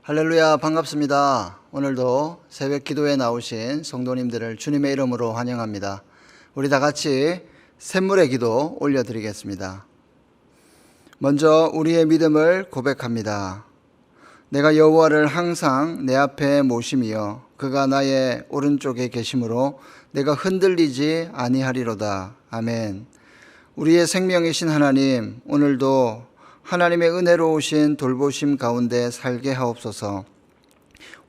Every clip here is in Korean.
할렐루야, 반갑습니다. 오늘도 새벽 기도에 나오신 성도님들을 주님의 이름으로 환영합니다. 우리 다 같이 샘물의 기도 올려드리겠습니다. 먼저 우리의 믿음을 고백합니다. 내가 여호와를 항상 내 앞에 모심이여 그가 나의 오른쪽에 계심으로 내가 흔들리지 아니하리로다. 아멘. 우리의 생명이신 하나님, 오늘도 하나님의 은혜로우신 돌보심 가운데 살게 하옵소서.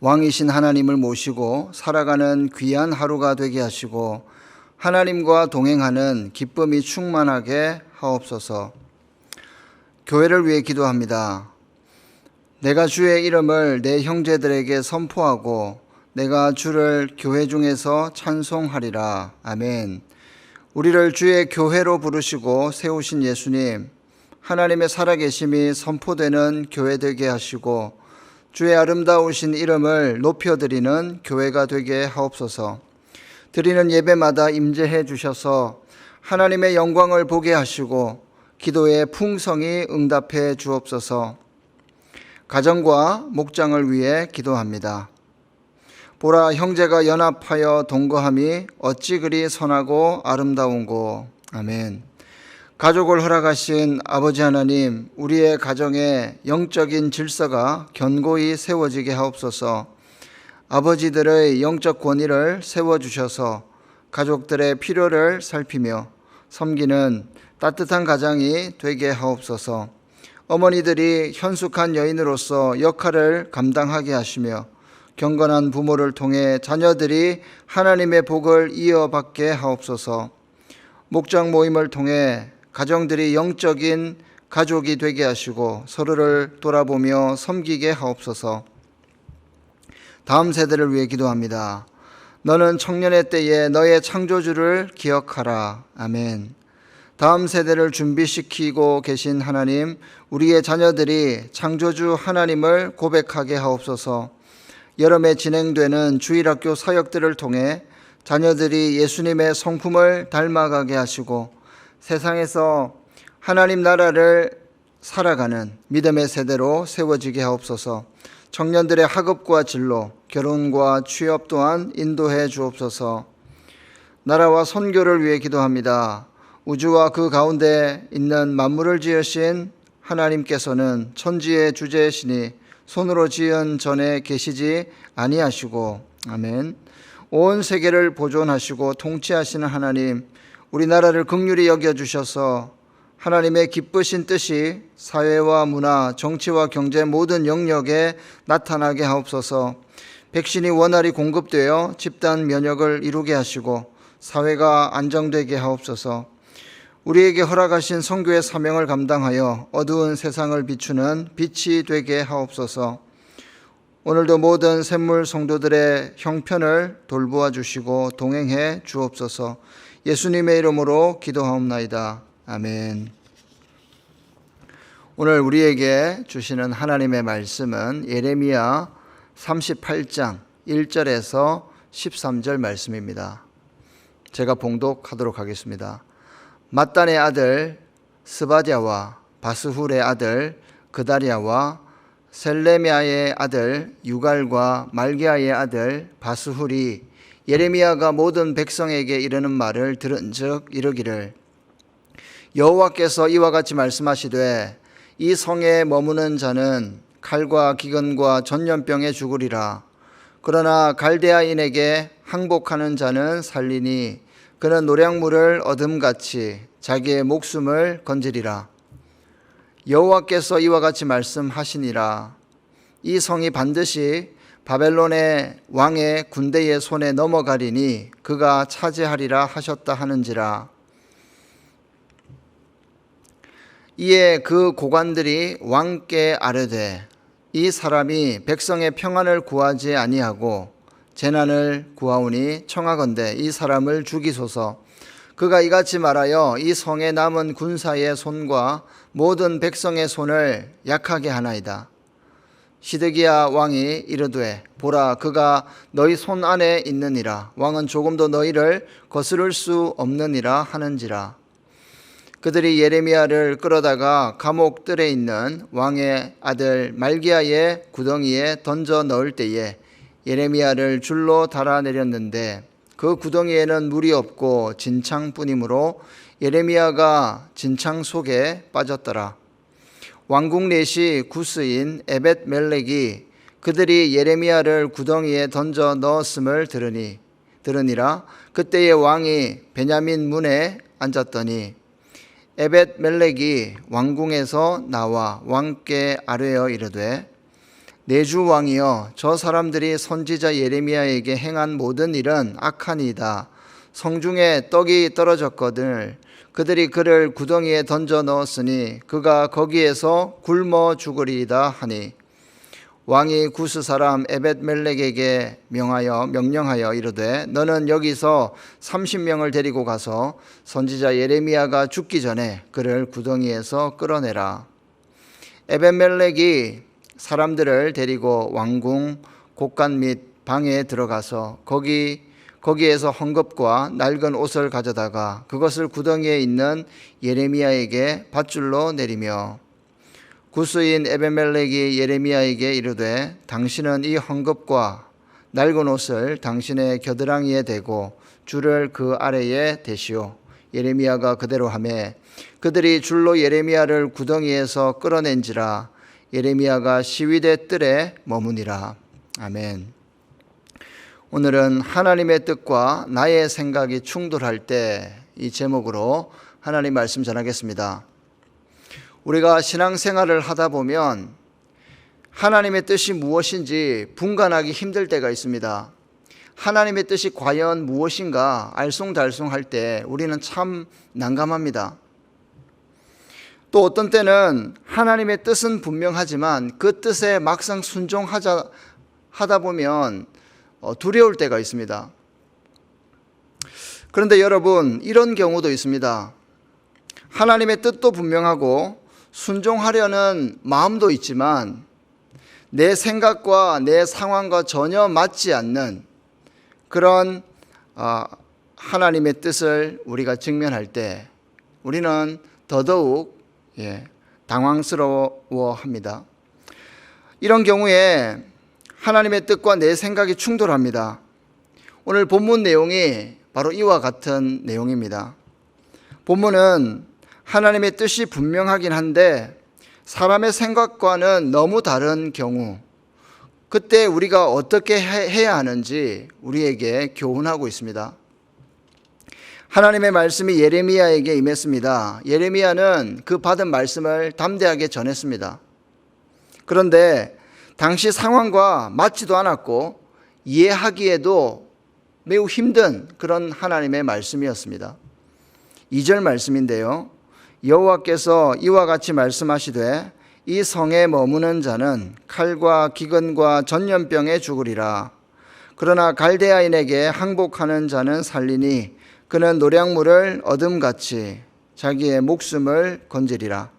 왕이신 하나님을 모시고 살아가는 귀한 하루가 되게 하시고 하나님과 동행하는 기쁨이 충만하게 하옵소서. 교회를 위해 기도합니다. 내가 주의 이름을 내 형제들에게 선포하고 내가 주를 교회 중에서 찬송하리라. 아멘. 우리를 주의 교회로 부르시고 세우신 예수님, 하나님의 살아계심이 선포되는 교회 되게 하시고 주의 아름다우신 이름을 높여드리는 교회가 되게 하옵소서. 드리는 예배마다 임재해 주셔서 하나님의 영광을 보게 하시고 기도의 풍성히 응답해 주옵소서. 가정과 목장을 위해 기도합니다. 보라, 형제가 연합하여 동거함이 어찌 그리 선하고 아름다운고. 아멘. 가족을 허락하신 아버지 하나님, 우리의 가정에 영적인 질서가 견고히 세워지게 하옵소서. 아버지들의 영적 권위를 세워주셔서 가족들의 필요를 살피며 섬기는 따뜻한 가정이 되게 하옵소서. 어머니들이 현숙한 여인으로서 역할을 감당하게 하시며 경건한 부모를 통해 자녀들이 하나님의 복을 이어받게 하옵소서. 목장 모임을 통해 가정들이 영적인 가족이 되게 하시고 서로를 돌아보며 섬기게 하옵소서. 다음 세대를 위해 기도합니다. 너는 청년의 때에 너의 창조주를 기억하라. 아멘. 다음 세대를 준비시키고 계신 하나님, 우리의 자녀들이 창조주 하나님을 고백하게 하옵소서. 여름에 진행되는 주일학교 사역들을 통해 자녀들이 예수님의 성품을 닮아가게 하시고 세상에서 하나님 나라를 살아가는 믿음의 세대로 세워지게 하옵소서. 청년들의 학업과 진로, 결혼과 취업 또한 인도해 주옵소서. 나라와 선교를 위해 기도합니다. 우주와 그 가운데 있는 만물을 지으신 하나님께서는 천지의 주제시니 손으로 지은 전에 계시지 아니하시고. 아멘. 온 세계를 보존하시고 통치하시는 하나님, 우리나라를 긍휼히 여겨주셔서 하나님의 기쁘신 뜻이 사회와 문화, 정치와 경제 모든 영역에 나타나게 하옵소서. 백신이 원활히 공급되어 집단 면역을 이루게 하시고 사회가 안정되게 하옵소서. 우리에게 허락하신 선교의 사명을 감당하여 어두운 세상을 비추는 빛이 되게 하옵소서. 오늘도 모든 샘물 성도들의 형편을 돌보아 주시고 동행해 주옵소서. 예수님의 이름으로 기도하옵나이다. 아멘. 오늘 우리에게 주시는 하나님의 말씀은 예레미야 38장 1절에서 13절 말씀입니다. 제가 봉독하도록 하겠습니다. mat단의 아들 스바랴와 바스훌의 아들 그다랴와 셀레미아의 아들 유갈과 말기야의 아들 바스훌이 예레미야가 모든 백성에게 이르는 말을 들은즉 이르기를, 여호와께서 이와 같이 말씀하시되 이 성에 머무는 자는 칼과 기근과 전염병에 죽으리라. 그러나 갈대아인에게 항복하는 자는 살리니 그는 노량물을 얻음같이 자기의 목숨을 건지리라. 여호와께서 이와 같이 말씀하시니라. 이 성이 반드시 바벨론의 왕의 군대의 손에 넘어가리니 그가 차지하리라 하셨다 하는지라. 이에 그 고관들이 왕께 아뢰되, 이 사람이 백성의 평안을 구하지 아니하고 재난을 구하오니 청하건대 이 사람을 죽이소서. 그가 이같이 말하여 이 성에 남은 군사의 손과 모든 백성의 손을 약하게 하나이다. 시드기야 왕이 이르되, 보라, 그가 너희 손 안에 있느니라. 왕은 조금도 너희를 거스를 수 없느니라 하는지라. 그들이 예레미야를 끌어다가 감옥 뜰에 있는 왕의 아들 말기야의 구덩이에 던져 넣을 때에 예레미야를 줄로 달아내렸는데 그 구덩이에는 물이 없고 진창뿐이므로 예레미야가 진창 속에 빠졌더라. 왕궁 내시 구스인 에벳 멜렉이 그들이 예레미야를 구덩이에 던져 넣었음을 들으니라. 그때의 왕이 베냐민 문에 앉았더니 에벳 멜렉이 왕궁에서 나와 왕께 아뢰어 이르되 내 주 왕이여, 저 사람들이 선지자 예레미야에게 행한 모든 일은 악하니이다. 성중에 떡이 떨어졌거늘 그들이 그를 구덩이에 던져 넣었으니 그가 거기에서 굶어 죽으리이다 하니 왕이 구스 사람 에벳 멜렉에게 명령하여 이르되 너는 여기서 30명을 데리고 가서 선지자 예레미야가 죽기 전에 그를 구덩이에서 끌어내라. 에벳 멜렉이 사람들을 데리고 왕궁 곳간 및 방에 들어가서 거기에서 헝겊과 낡은 옷을 가져다가 그것을 구덩이에 있는 예레미야에게 밧줄로 내리며 구스인 에벳멜렉이 예레미야에게 이르되 당신은 이 헝겊과 낡은 옷을 당신의 겨드랑이에 대고 줄을 그 아래에 대시오. 예레미야가 그대로 하매 그들이 줄로 예레미야를 구덩이에서 끌어낸지라. 예레미야가 시위대 뜰에 머무니라. 아멘. 오늘은 하나님의 뜻과 나의 생각이 충돌할 때, 이 제목으로 하나님 말씀 전하겠습니다. 우리가 신앙생활을 하다 보면 하나님의 뜻이 무엇인지 분간하기 힘들 때가 있습니다. 하나님의 뜻이 과연 무엇인가 알쏭달쏭할 때 우리는 참 난감합니다. 또 어떤 때는 하나님의 뜻은 분명하지만 그 뜻에 막상 순종하다 보면 두려울 때가 있습니다. 그런데 여러분, 이런 경우도 있습니다. 하나님의 뜻도 분명하고 순종하려는 마음도 있지만 내 생각과 내 상황과 전혀 맞지 않는 그런 하나님의 뜻을 우리가 직면할 때 우리는 더더욱 당황스러워합니다. 이런 경우에 하나님의 뜻과 내 생각이 충돌합니다. 오늘 본문 내용이 바로 이와 같은 내용입니다. 본문은 하나님의 뜻이 분명하긴 한데 사람의 생각과는 너무 다른 경우, 그때 우리가 어떻게 해야 하는지 우리에게 교훈하고 있습니다. 하나님의 말씀이 예레미야에게 임했습니다. 예레미야는 그 받은 말씀을 담대하게 전했습니다. 그런데 당시 상황과 맞지도 않았고 이해하기에도 매우 힘든 그런 하나님의 말씀이었습니다. 2절 말씀인데요. 여호와께서 이와 같이 말씀하시되 이 성에 머무는 자는 칼과 기근과 전염병에 죽으리라. 그러나 갈대아인에게 항복하는 자는 살리니 그는 노량물을 어둠같이 자기의 목숨을 건지리라.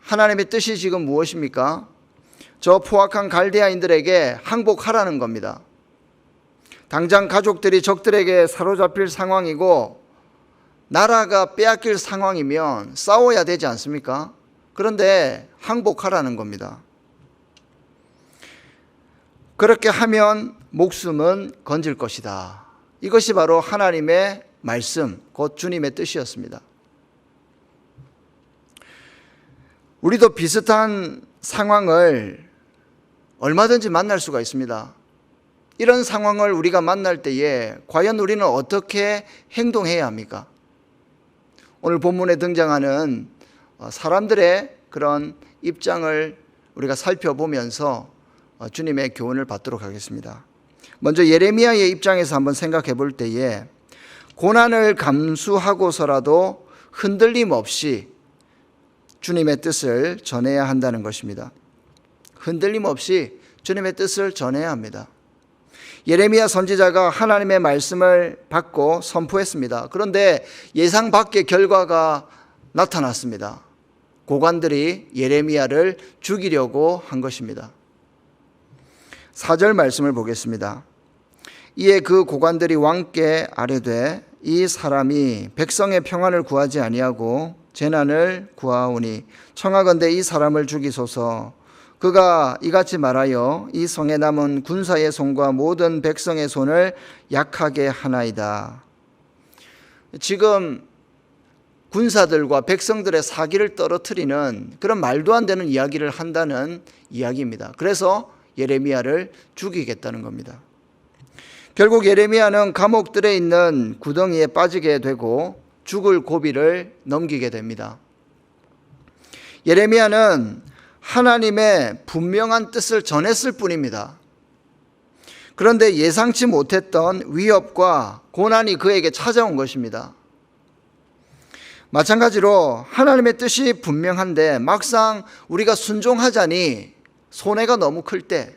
하나님의 뜻이 지금 무엇입니까? 저 포악한 갈대아인들에게 항복하라는 겁니다. 당장 가족들이 적들에게 사로잡힐 상황이고 나라가 빼앗길 상황이면 싸워야 되지 않습니까? 그런데 항복하라는 겁니다. 그렇게 하면 목숨은 건질 것이다. 이것이 바로 하나님의 말씀, 곧 주님의 뜻이었습니다. 우리도 비슷한 상황을 얼마든지 만날 수가 있습니다. 이런 상황을 우리가 만날 때에 과연 우리는 어떻게 행동해야 합니까? 오늘 본문에 등장하는 사람들의 그런 입장을 우리가 살펴보면서 주님의 교훈을 받도록 하겠습니다. 먼저 예레미야의 입장에서 한번 생각해 볼 때에 고난을 감수하고서라도 흔들림 없이 주님의 뜻을 전해야 한다는 것입니다. 흔들림 없이 주님의 뜻을 전해야 합니다. 예레미야 선지자가 하나님의 말씀을 받고 선포했습니다. 그런데 예상 밖의 결과가 나타났습니다. 고관들이 예레미야를 죽이려고 한 것입니다. 4절 말씀을 보겠습니다. 이에 그 고관들이 왕께 아뢰되 이 사람이 백성의 평안을 구하지 아니하고 재난을 구하오니 청하건대 이 사람을 죽이소서. 그가 이같이 말하여 이 성에 남은 군사의 손과 모든 백성의 손을 약하게 하나이다. 지금 군사들과 백성들의 사기를 떨어뜨리는 그런 말도 안 되는 이야기를 한다는 이야기입니다. 그래서 예레미야를 죽이겠다는 겁니다. 결국 예레미야는 감옥들에 있는 구덩이에 빠지게 되고 죽을 고비를 넘기게 됩니다. 예레미야는 하나님의 분명한 뜻을 전했을 뿐입니다. 그런데 예상치 못했던 위협과 고난이 그에게 찾아온 것입니다. 마찬가지로 하나님의 뜻이 분명한데 막상 우리가 순종하자니 손해가 너무 클 때,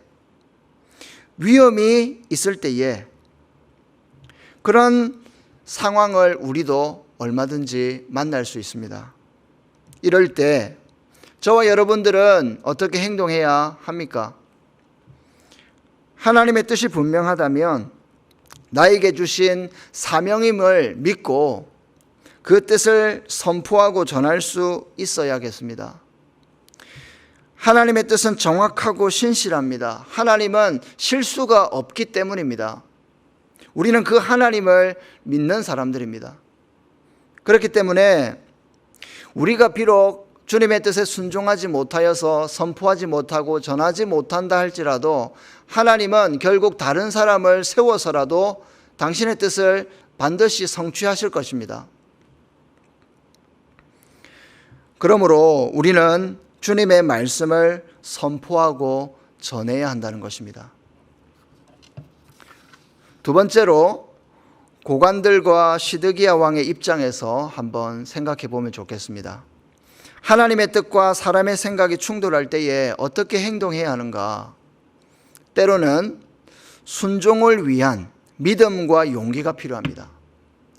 위험이 있을 때에 그런 상황을 우리도 얼마든지 만날 수 있습니다. 이럴 때 저와 여러분들은 어떻게 행동해야 합니까? 하나님의 뜻이 분명하다면 나에게 주신 사명임을 믿고 그 뜻을 선포하고 전할 수 있어야겠습니다. 하나님의 뜻은 정확하고 신실합니다. 하나님은 실수가 없기 때문입니다. 우리는 그 하나님을 믿는 사람들입니다. 그렇기 때문에 우리가 비록 주님의 뜻에 순종하지 못하여서 선포하지 못하고 전하지 못한다 할지라도 하나님은 결국 다른 사람을 세워서라도 당신의 뜻을 반드시 성취하실 것입니다. 그러므로 우리는 주님의 말씀을 선포하고 전해야 한다는 것입니다. 두 번째로 고관들과 시드기야 왕의 입장에서 한번 생각해 보면 좋겠습니다. 하나님의 뜻과 사람의 생각이 충돌할 때에 어떻게 행동해야 하는가? 때로는 순종을 위한 믿음과 용기가 필요합니다.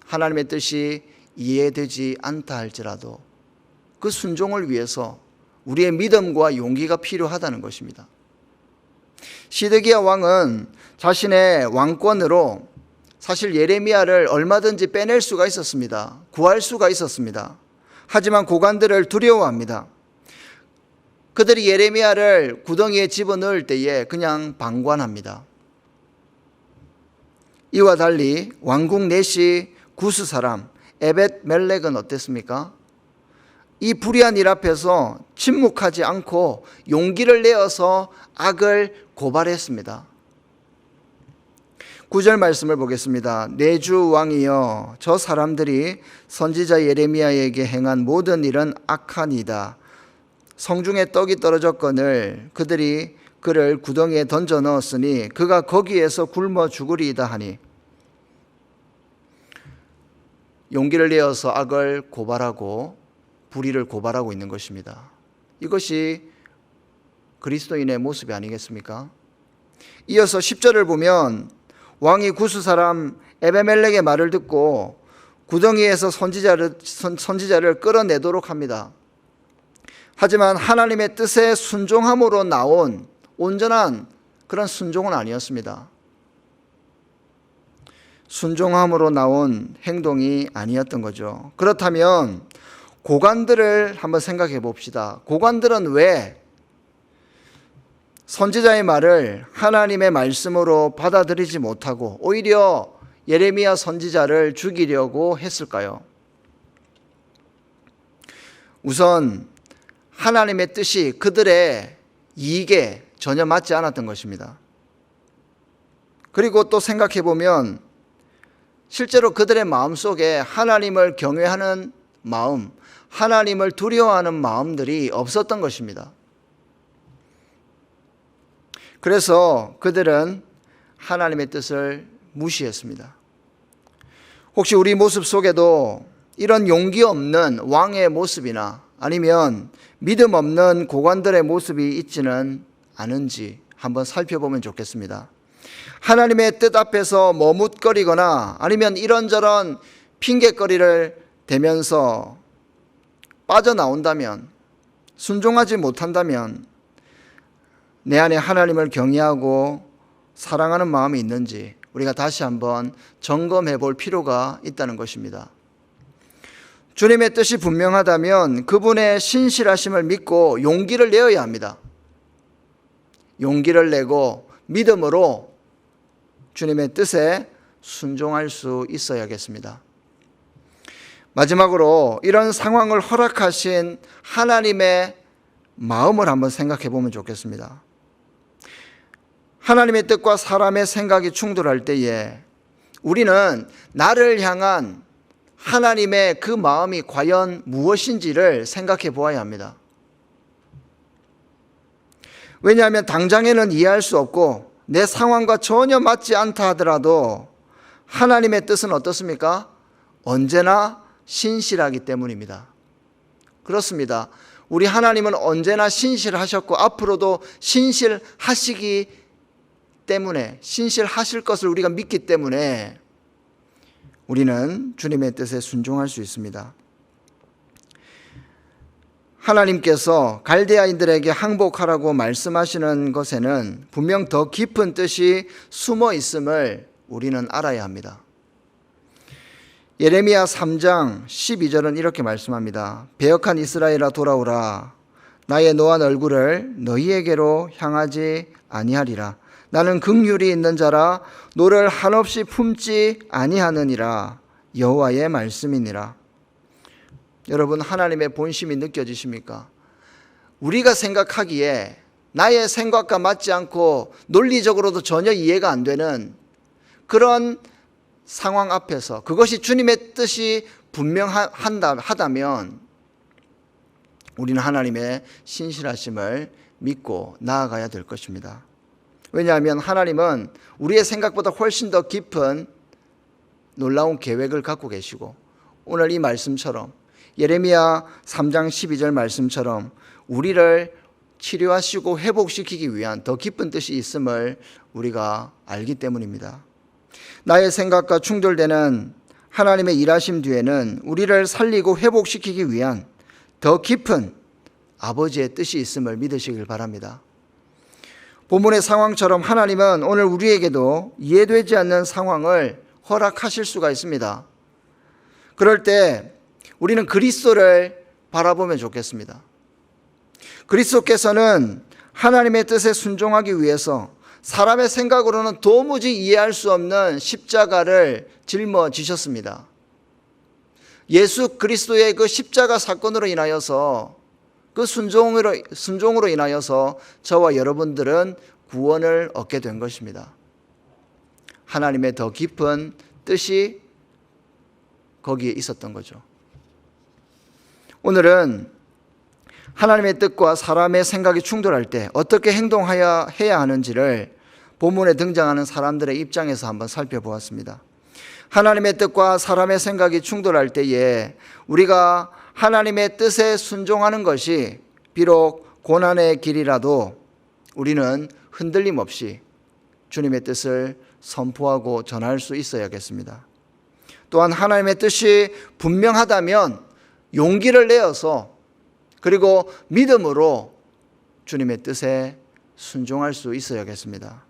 하나님의 뜻이 이해되지 않다 할지라도 그 순종을 위해서 우리의 믿음과 용기가 필요하다는 것입니다. 시드기야 왕은 자신의 왕권으로 사실 예레미야를 얼마든지 빼낼 수가 있었습니다. 구할 수가 있었습니다. 하지만 고관들을 두려워합니다. 그들이 예레미야를 구덩이에 집어넣을 때에 그냥 방관합니다. 이와 달리 왕궁 내시 구스 사람 에벳 멜렉은 어땠습니까? 이 불의한 일 앞에서 침묵하지 않고 용기를 내어서 악을 고발했습니다. 9절 말씀을 보겠습니다. 내 주 왕이여, 저 사람들이 선지자 예레미야에게 행한 모든 일은 악하니이다. 성중에 떡이 떨어졌거늘 그들이 그를 구덩이에 던져 넣었으니 그가 거기에서 굶어 죽으리이다 하니, 용기를 내어서 악을 고발하고 불의를 고발하고 있는 것입니다. 이것이 그리스도인의 모습이 아니겠습니까? 이어서 10절을 보면 왕이 구스 사람 에베멜렉의 말을 듣고 구덩이에서 선지자를 끌어내도록 합니다. 하지만 하나님의 뜻에 순종함으로 나온 온전한 그런 순종은 아니었습니다. 순종함으로 나온 행동이 아니었던 거죠. 그렇다면 고관들을 한번 생각해 봅시다. 고관들은 왜 선지자의 말을 하나님의 말씀으로 받아들이지 못하고 오히려 예레미야 선지자를 죽이려고 했을까요? 우선 하나님의 뜻이 그들의 이익에 전혀 맞지 않았던 것입니다. 그리고 또 생각해 보면 실제로 그들의 마음속에 하나님을 경외하는 마음, 하나님을 두려워하는 마음들이 없었던 것입니다. 그래서 그들은 하나님의 뜻을 무시했습니다. 혹시 우리 모습 속에도 이런 용기 없는 왕의 모습이나 아니면 믿음 없는 고관들의 모습이 있지는 않은지 한번 살펴보면 좋겠습니다. 하나님의 뜻 앞에서 머뭇거리거나 아니면 이런저런 핑계거리를 대면서 빠져나온다면, 순종하지 못한다면 내 안에 하나님을 경외하고 사랑하는 마음이 있는지 우리가 다시 한번 점검해 볼 필요가 있다는 것입니다. 주님의 뜻이 분명하다면 그분의 신실하심을 믿고 용기를 내어야 합니다. 용기를 내고 믿음으로 주님의 뜻에 순종할 수 있어야겠습니다. 마지막으로 이런 상황을 허락하신 하나님의 마음을 한번 생각해 보면 좋겠습니다. 하나님의 뜻과 사람의 생각이 충돌할 때에 우리는 나를 향한 하나님의 그 마음이 과연 무엇인지를 생각해 보아야 합니다. 왜냐하면 당장에는 이해할 수 없고 내 상황과 전혀 맞지 않다 하더라도 하나님의 뜻은 어떻습니까? 언제나 신실하기 때문입니다. 그렇습니다. 우리 하나님은 언제나 신실하셨고 앞으로도 신실하시기 때문에, 신실하실 것을 우리가 믿기 때문에 우리는 주님의 뜻에 순종할 수 있습니다. 하나님께서 갈대아인들에게 항복하라고 말씀하시는 것에는 분명 더 깊은 뜻이 숨어 있음을 우리는 알아야 합니다. 예레미야 3장 12절은 이렇게 말씀합니다. 배역한 이스라엘아 돌아오라. 나의 노한 얼굴을 너희에게로 향하지 아니하리라. 나는 긍휼이 있는 자라 노를 한없이 품지 아니하느니라. 여호와의 말씀이니라. 여러분, 하나님의 본심이 느껴지십니까? 우리가 생각하기에 나의 생각과 맞지 않고 논리적으로도 전혀 이해가 안 되는 그런 상황 앞에서 그것이 주님의 뜻이 분명하다면 우리는 하나님의 신실하심을 믿고 나아가야 될 것입니다. 왜냐하면 하나님은 우리의 생각보다 훨씬 더 깊은 놀라운 계획을 갖고 계시고 오늘 이 말씀처럼 예레미야 3장 12절 말씀처럼 우리를 치료하시고 회복시키기 위한 더 깊은 뜻이 있음을 우리가 알기 때문입니다. 나의 생각과 충돌되는 하나님의 일하심 뒤에는 우리를 살리고 회복시키기 위한 더 깊은 아버지의 뜻이 있음을 믿으시길 바랍니다. 본문의 상황처럼 하나님은 오늘 우리에게도 이해되지 않는 상황을 허락하실 수가 있습니다. 그럴 때 우리는 그리스도를 바라보면 좋겠습니다. 그리스도께서는 하나님의 뜻에 순종하기 위해서 사람의 생각으로는 도무지 이해할 수 없는 십자가를 짊어지셨습니다. 예수 그리스도의 그 십자가 사건으로 인하여서 그 순종으로 인하여서 저와 여러분들은 구원을 얻게 된 것입니다. 하나님의 더 깊은 뜻이 거기에 있었던 거죠. 오늘은 하나님의 뜻과 사람의 생각이 충돌할 때 어떻게 행동해야 하는지를 본문에 등장하는 사람들의 입장에서 한번 살펴보았습니다. 하나님의 뜻과 사람의 생각이 충돌할 때에 우리가 하나님의 뜻에 순종하는 것이 비록 고난의 길이라도 우리는 흔들림 없이 주님의 뜻을 선포하고 전할 수 있어야겠습니다. 또한 하나님의 뜻이 분명하다면 용기를 내어서 그리고 믿음으로 주님의 뜻에 순종할 수 있어야겠습니다.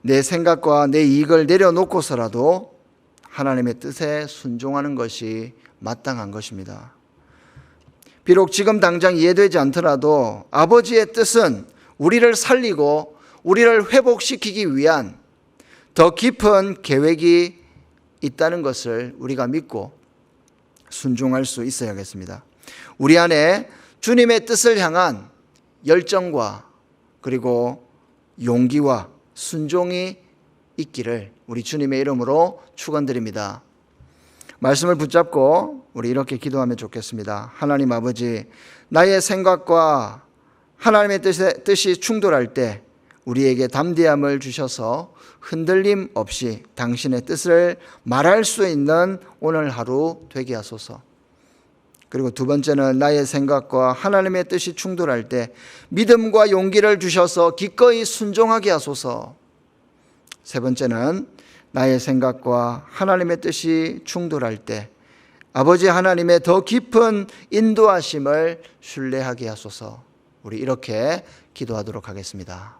내 생각과 내 이익을 내려놓고서라도 하나님의 뜻에 순종하는 것이 마땅한 것입니다. 비록 지금 당장 이해되지 않더라도 아버지의 뜻은 우리를 살리고 우리를 회복시키기 위한 더 깊은 계획이 있다는 것을 우리가 믿고 순종할 수 있어야겠습니다. 우리 안에 주님의 뜻을 향한 열정과 그리고 용기와 순종이 있기를 우리 주님의 이름으로 축원드립니다. 말씀을 붙잡고 우리 이렇게 기도하면 좋겠습니다. 하나님 아버지, 나의 생각과 하나님의 뜻이 충돌할 때 우리에게 담대함을 주셔서 흔들림 없이 당신의 뜻을 말할 수 있는 오늘 하루 되게 하소서. 그리고 두 번째는 나의 생각과 하나님의 뜻이 충돌할 때 믿음과 용기를 주셔서 기꺼이 순종하게 하소서. 세 번째는 나의 생각과 하나님의 뜻이 충돌할 때 아버지 하나님의 더 깊은 인도하심을 신뢰하게 하소서. 우리 이렇게 기도하도록 하겠습니다.